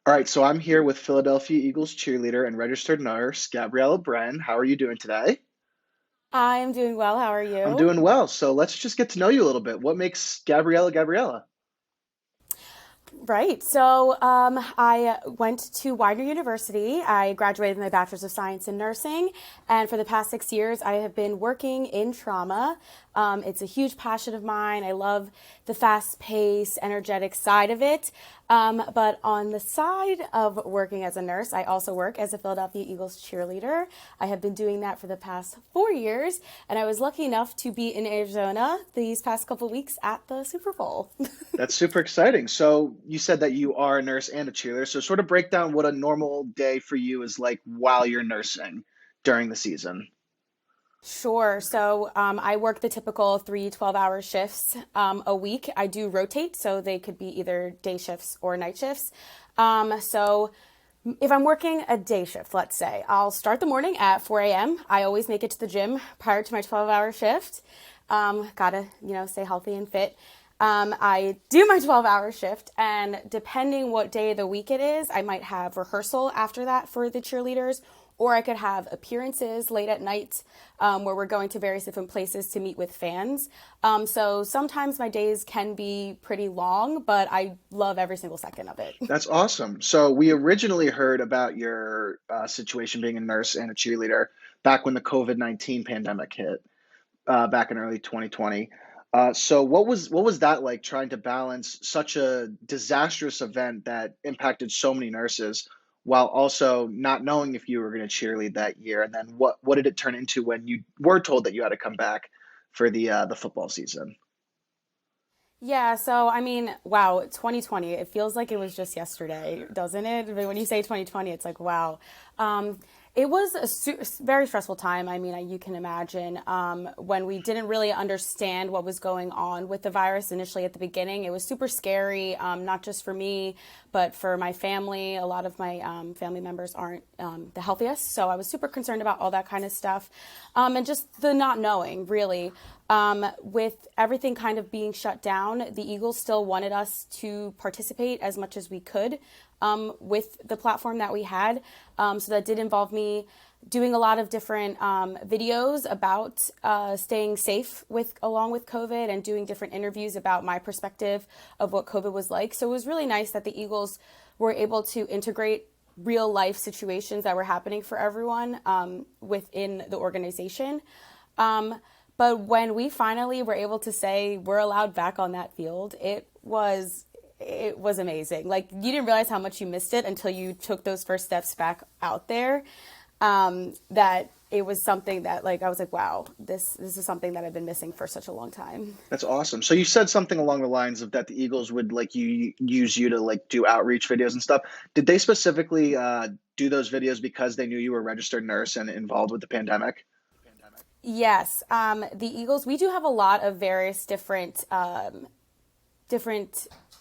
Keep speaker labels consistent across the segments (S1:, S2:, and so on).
S1: All right, so I'm here with Philadelphia Eagles cheerleader and registered nurse Gabriela Bren. How are you doing today?
S2: I am doing well. How are
S1: I'm
S2: you?
S1: doing well. So let's just get to know you a little bit. What makes Gabriella Gabriella?
S2: Right. I went to Widener University. I graduated with my Bachelor's of Science in Nursing. And for the past 6 years, I have been working in trauma. It's a huge passion of mine. I love the fast paced, energetic side of it. But on the side of working as a nurse, I also work as a Philadelphia Eagles cheerleader. I have been doing that for the past 4 years. And I was lucky enough to be in Arizona these past couple weeks at the Super Bowl.
S1: That's super exciting. So you said that you are a nurse and a cheerleader. So sort of break down what a normal day for you is like while you're nursing during the season.
S2: Sure. I work the typical 3 12-hour shifts a week. I do rotate, so they could be either day shifts or night shifts. So if I'm working a day shift, let's say, I'll start the morning at 4 a.m. I always make it to the gym prior to my 12-hour shift. Gotta, stay healthy and fit. I do my 12-hour shift, and depending what day of the week it is, I might have rehearsal after that for the cheerleaders, or I could have appearances late at night where we're going to various different places to meet with fans. So sometimes my days can be pretty long, but I love every single second of it.
S1: That's awesome. So we originally heard about your situation being a nurse and a cheerleader back when the COVID-19 pandemic hit. Back in early 2020. So what was that like trying to balance such a disastrous event that impacted so many nurses while also not knowing if you were going to cheerlead that year? And then what did it turn into when you were told that you had to come back for the football season?
S2: Yeah, so I mean, wow, 2020, it feels like it was just yesterday, doesn't it? But when you say 2020, it's like, wow. Um, it was a very stressful time. I mean, you can imagine when we didn't really understand what was going on with the virus initially at the beginning. It was super scary, not just for me, but for my family. A lot of my family members aren't the healthiest. So I was super concerned about all that kind of stuff and just the not knowing, really. With everything kind of being shut down, the Eagles still wanted us to participate as much as we could with the platform that we had. So that did involve me doing a lot of different videos about staying safe with along with COVID and doing different interviews about my perspective of what COVID was like. So it was really nice that the Eagles were able to integrate real life situations that were happening for everyone within the organization. But when we finally were able to say we're allowed back on that field, it was amazing. Like you didn't realize how much you missed it until you took those first steps back out there. That it was something that like I was like, wow, this is something that I've been missing for such a long time.
S1: That's awesome. So you said something along the lines of that the Eagles would like you use you to like do outreach videos and stuff. Did they specifically do those videos because they knew you were a registered nurse and involved with the pandemic?
S2: Yes, the Eagles. We do have a lot of various different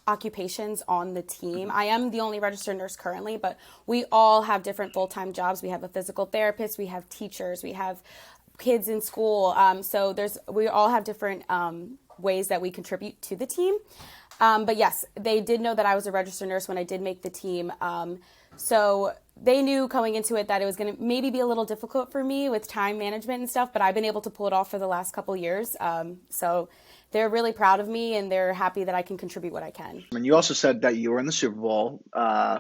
S2: occupations on the team. I am the only registered nurse currently, but we all have different full-time jobs. We have a physical therapist, we have teachers, we have kids in school. We all have different ways that we contribute to the team. But yes, they did know that I was a registered nurse when I did make the team. So they knew coming into it that it was going to maybe be a little difficult for me with time management and stuff, but I've been able to pull it off for the last couple years. So they're really proud of me and they're happy that I can contribute what I can.
S1: And you also said that you were in the Super Bowl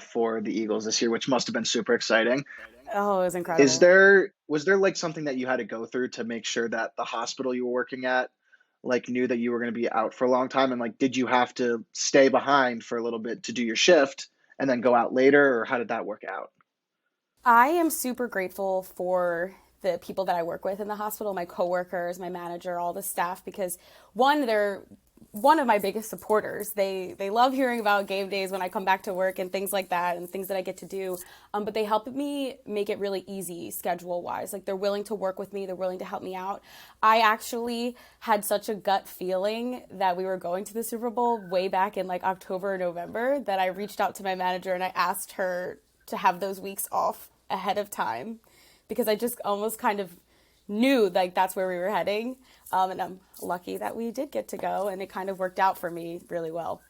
S1: for the Eagles this year, which must have been super exciting.
S2: Oh, it was
S1: Is
S2: incredible.
S1: there was there like something that you had to go through to make sure that the hospital you were working at like knew that you were going to be out for a long time, and like did you have to stay behind for a little bit to do your shift and then go out later, or how did that work out?
S2: I am super grateful for the people that I work with in the hospital, my coworkers, my manager, all the staff, because one, they're one of my biggest supporters. They love hearing about game days when I come back to work and things like that and things that I get to do. But they help me make it really easy schedule wise. Like they're willing to work with me. They're willing to help me out. I actually had such a gut feeling that we were going to the Super Bowl way back in like October or November that I reached out to my manager and I asked her to have those weeks off ahead of time because I just almost kind of knew like that's where we were heading. And I'm lucky that we did get to go and it kind of worked out for me really well.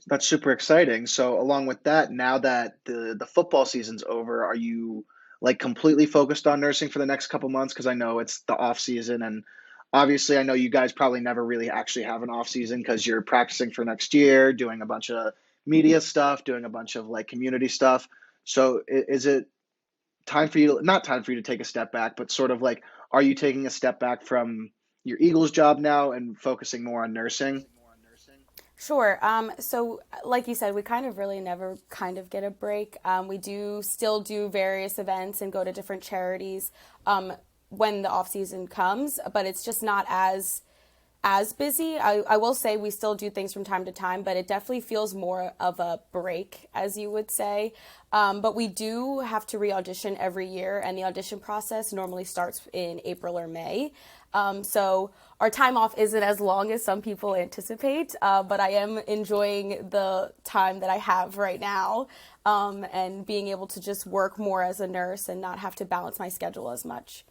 S1: That's super exciting. So along with that, now that the football season's over, are you like completely focused on nursing for the next couple months? Because I know it's the off season, and obviously I know you guys probably never really actually have an off season because you're practicing for next year, doing a bunch of media stuff, doing a bunch of like community stuff. So is it time for you to, not time for you to take a step back, but sort of like, are you taking a step back from your Eagles job now and focusing more on nursing?
S2: Sure. So, like you said, we kind of really never kind of get a break. We do still do various events and go to different charities when the off season comes, but it's just not as busy. I will say we still do things from time to time, but it definitely feels more of a break, as you would say. But we do have to re-audition every year, and the audition process normally starts in April or May. So our time off isn't as long as some people anticipate, but I am enjoying the time that I have right now, and being able to just work more as a nurse and not have to balance my schedule as much.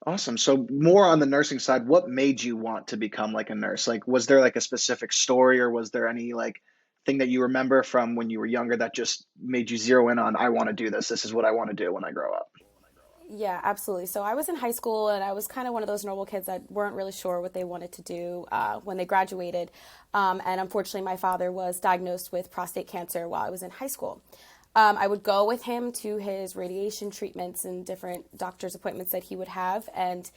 S1: Awesome. So more on the nursing side, what made you want to become like a nurse? Like, was there like a specific story or was there any like thing that you remember from when you were younger that just made you zero in on, I want to do this. This is what I want to do when I grow up.
S2: Yeah, absolutely. So I was in high school and I was kind of one of those normal kids that weren't really sure what they wanted to do when they graduated. And unfortunately, my father was diagnosed with prostate cancer while I was in high school. I would go with him to his radiation treatments and different doctor's appointments that he would have. And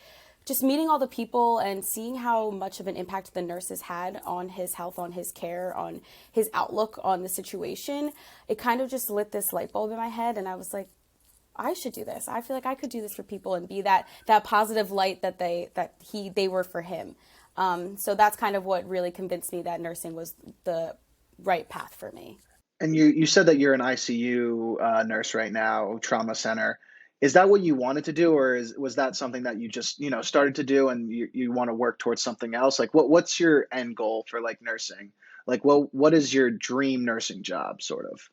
S2: just meeting all the people and seeing how much of an impact the nurses had on his health, on his care, on his outlook on the situation, it kind of just lit this light bulb in my head. And I was like, I should do this. I feel like I could do this for people and be that positive light that they were for him. So that's kind of what really convinced me that nursing was the right path for me.
S1: And you said that you're an ICU nurse right now, trauma center. Is that what you wanted to do, or was that something that you just started to do, and you want to work towards something else? Like, what's your end goal for like nursing? Like, what is your dream nursing job, sort of?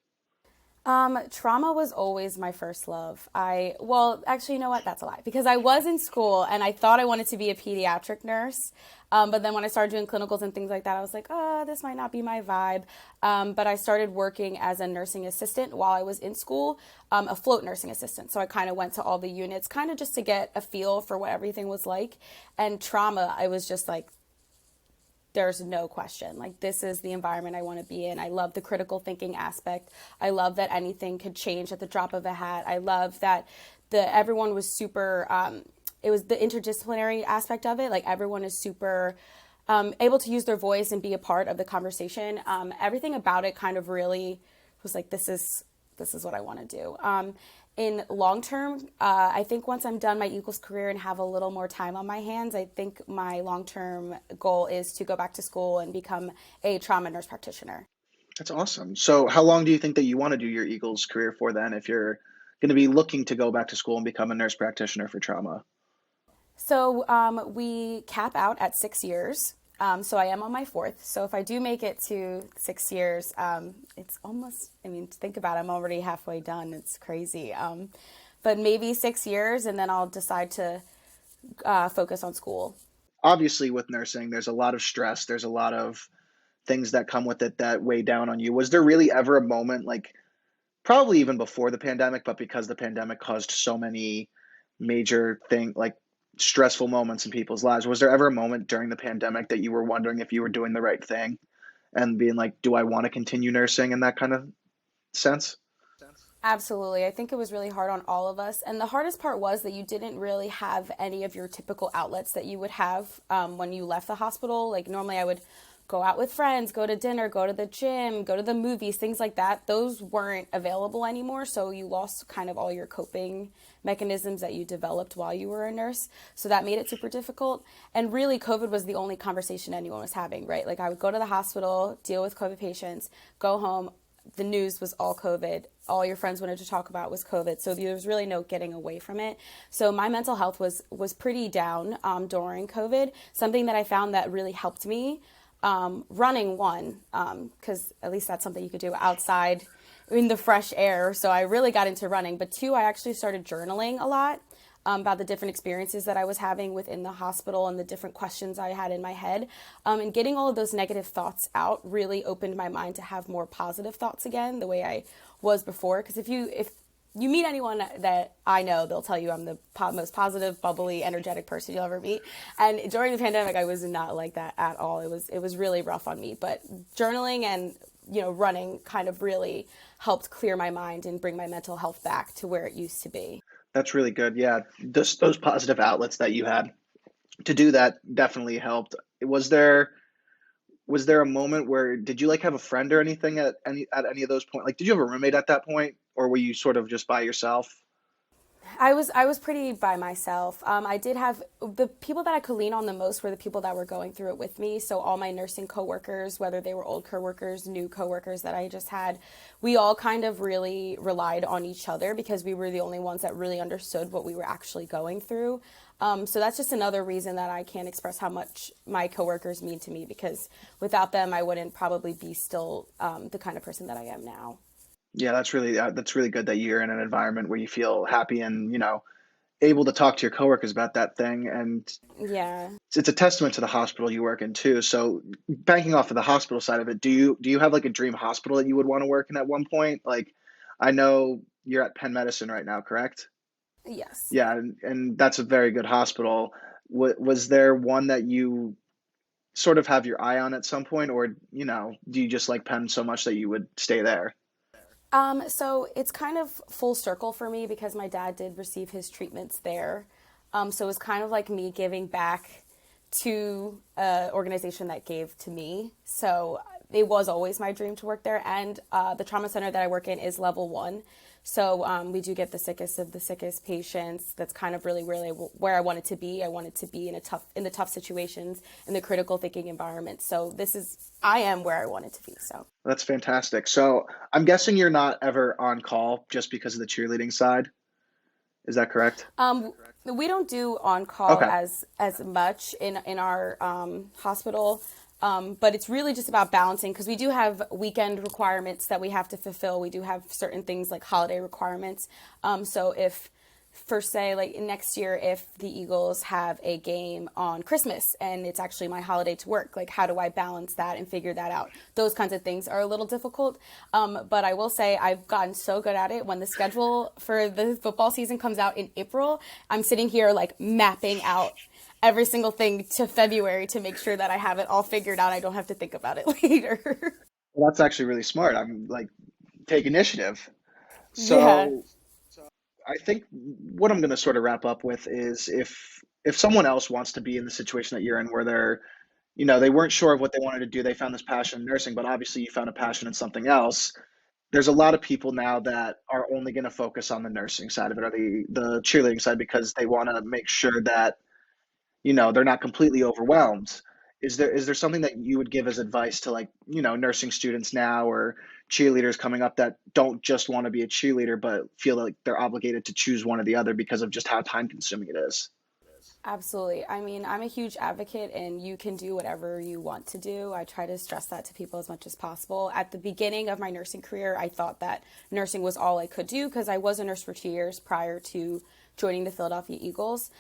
S2: Trauma was always my first love. Well, actually, you know what? That's a lie because I was in school and I thought I wanted to be a pediatric nurse. But then when I started doing clinicals and things like that, I was like, oh, this might not be my vibe. But I started working as a nursing assistant while I was in school, a float nursing assistant. So I kind of went to all the units, kind of just to get a feel for what everything was like. And trauma, I was just like, there's no question. Like, this is the environment I want to be in. I love the critical thinking aspect. I love that anything could change at the drop of a hat. I love that everyone was super, it was the interdisciplinary aspect of it. Like, everyone is super able to use their voice and be a part of the conversation. Everything about it kind of really was like, this is what I want to do. In long term, I think once I'm done my Eagles career and have a little more time on my hands, I think my long term goal is to go back to school and become a trauma nurse practitioner.
S1: That's awesome. So, how long do you think that you want to do your Eagles career for then, if you're going to be looking to go back to school and become a nurse practitioner for trauma?
S2: So we cap out at 6 years. So I am on my fourth. So if I do make it to 6 years, it's almost, I mean, think about it, I'm already halfway done. It's crazy. But maybe 6 years and then I'll decide to focus on school.
S1: Obviously, with nursing, there's a lot of stress. There's a lot of things that come with it that weigh down on you. Was there really ever a moment, like probably even before the pandemic, but because the pandemic caused so many major like stressful moments in people's lives, was there ever a moment during the pandemic that you were wondering if you were doing the right thing and being like, do I want to continue nursing in that kind of sense?
S2: Absolutely. I think it was really hard on all of us. And the hardest part was that you didn't really have any of your typical outlets that you would have when you left the hospital. Like, normally I would go out with friends, go to dinner, go to the gym, go to the movies, things like that. Those weren't available anymore. So you lost kind of all your coping mechanisms that you developed while you were a nurse. So that made it super difficult. And really, COVID was the only conversation anyone was having, right? Like, I would go to the hospital, deal with COVID patients, go home. The news was all COVID. All your friends wanted to talk about was COVID. So there was really no getting away from it. So my mental health was pretty down during COVID. Something that I found that really helped me, running, one, because at least that's something you could do outside in the fresh air. So I really got into running. But two, I actually started journaling a lot. about the different experiences that I was having within the hospital and the different questions I had in my head. And getting all of those negative thoughts out really opened my mind to have more positive thoughts again, the way I was before. Because if you meet anyone that I know, they'll tell you I'm the most positive, bubbly, energetic person you'll ever meet. And during the pandemic, I was not like that at all. It was really rough on me. But journaling and running kind of really helped clear my mind and bring my mental health back to where it used to be.
S1: That's really good. Yeah, those positive outlets that you had to do that definitely helped. Was there was there a moment where did you like have a friend or anything at any of those points? Like, did you have a roommate at that point, or were you sort of just by yourself?
S2: I was pretty by myself. I did have the people that I could lean on the most were the people that were going through it with me. So all my nursing coworkers, whether they were old coworkers, new coworkers that I just had, we all kind of really relied on each other because we were the only ones that really understood what we were actually going through. So that's just another reason that I can't express how much my coworkers mean to me because without them, I wouldn't probably be still the kind of person that I am now.
S1: Yeah, that's really good that you're in an environment where you feel happy and able to talk to your coworkers about that thing. And
S2: Yeah.
S1: it's a testament to the hospital you work in too. So banking off of the hospital side of it, do you have like a dream hospital that you would want to work in at one point? Like, I know you're at Penn Medicine right now, correct?
S2: Yes.
S1: Yeah, and that's a very good hospital. Was there one that you sort of have your eye on at some point, or do you just like Penn so much that you would stay there?
S2: So it's kind of full circle for me because my dad did receive his treatments there. So it was kind of like me giving back to an organization that gave to me. So it was always my dream to work there. And the trauma center that I work in is level one. So we do get the sickest of the sickest patients. That's kind of really where I wanted to be. I wanted to be in the tough situations, in the critical thinking environment. So I am where I wanted to be. So.
S1: That's fantastic. So I'm guessing you're not ever on call just because of the cheerleading side. Is that correct?
S2: We don't do on call
S1: Okay.
S2: as much in our hospital, but it's really just about balancing because we do have weekend requirements that we have to fulfill. We do have certain things like holiday requirements. So if for say like next year if the Eagles have a game on Christmas and it's actually my holiday to work, like how do I balance that and figure that out? Those kinds of things are a little difficult. But I will say I've gotten so good at it. When the schedule for the football season comes out in April, I'm sitting here like mapping out every single thing to February to make sure that I have it all figured out. I don't have to think about it later.
S1: Well, that's actually really smart. I'm like, take initiative.
S2: Yeah.
S1: So I think what I'm going to sort of wrap up with is if someone else wants to be in the situation that you're in where they weren't sure of what they wanted to do, they found this passion in nursing, but obviously you found a passion in something else. There's a lot of people now that are only going to focus on the nursing side of it or the cheerleading side because they want to make sure that they're not completely overwhelmed. Is there something that you would give as advice to, like, nursing students now or cheerleaders coming up that don't just want to be a cheerleader but feel like they're obligated to choose one or the other because of just how time consuming it is?
S2: Absolutely. I mean, I'm a huge advocate, and you can do whatever you want to do. I try to stress that to people as much as possible. At the beginning of my nursing career, I thought that nursing was all I could do because I was a nurse for 2 years prior to joining the Philadelphia Eagles.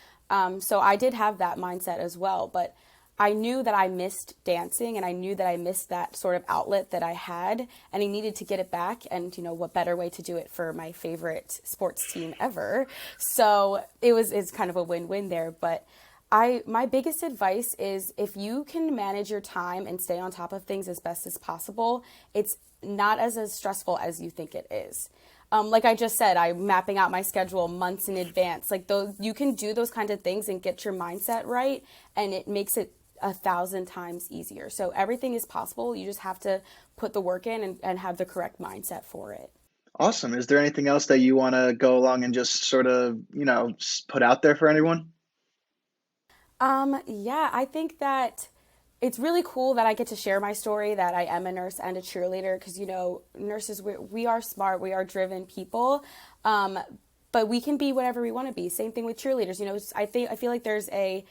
S2: So I did have that mindset as well, but I knew that I missed dancing and I knew that I missed that sort of outlet that I had and I needed to get it back. And, what better way to do it for my favorite sports team ever? So it's kind of a win-win there. But my biggest advice is if you can manage your time and stay on top of things as best as possible, it's not as stressful as you think it is. Like I just said, I'm mapping out my schedule months in advance. Like those, you can do those kinds of things and get your mindset right, and it makes it 1,000 times easier. So everything is possible. You just have to put the work in and have the correct mindset for it.
S1: Awesome. Is there anything else that you want to go along and just sort of put out there for anyone?
S2: Yeah, I think that it's really cool that I get to share my story that I am a nurse and a cheerleader because, nurses, we are smart, we are driven people, but we can be whatever we want to be. Same thing with cheerleaders. I feel like there's a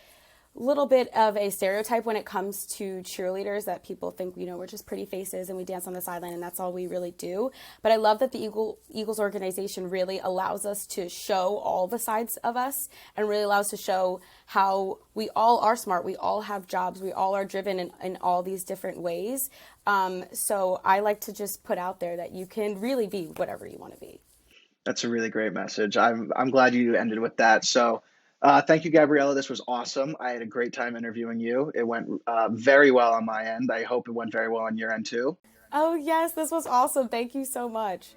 S2: little bit of a stereotype when it comes to cheerleaders, that people think, we're just pretty faces and we dance on the sideline and that's all we really do. But I love that the Eagles organization really allows us to show all the sides of us, and really allows to show how we all are smart, we all have jobs, we all are driven in all these different ways. So I like to just put out there that you can really be whatever you want to be.
S1: That's a really great message. I'm glad you ended with that. So, thank you, Gabriella. This was awesome. I had a great time interviewing you. It went very well on my end. I hope it went very well on your end too.
S2: Oh, yes, this was awesome. Thank you so much.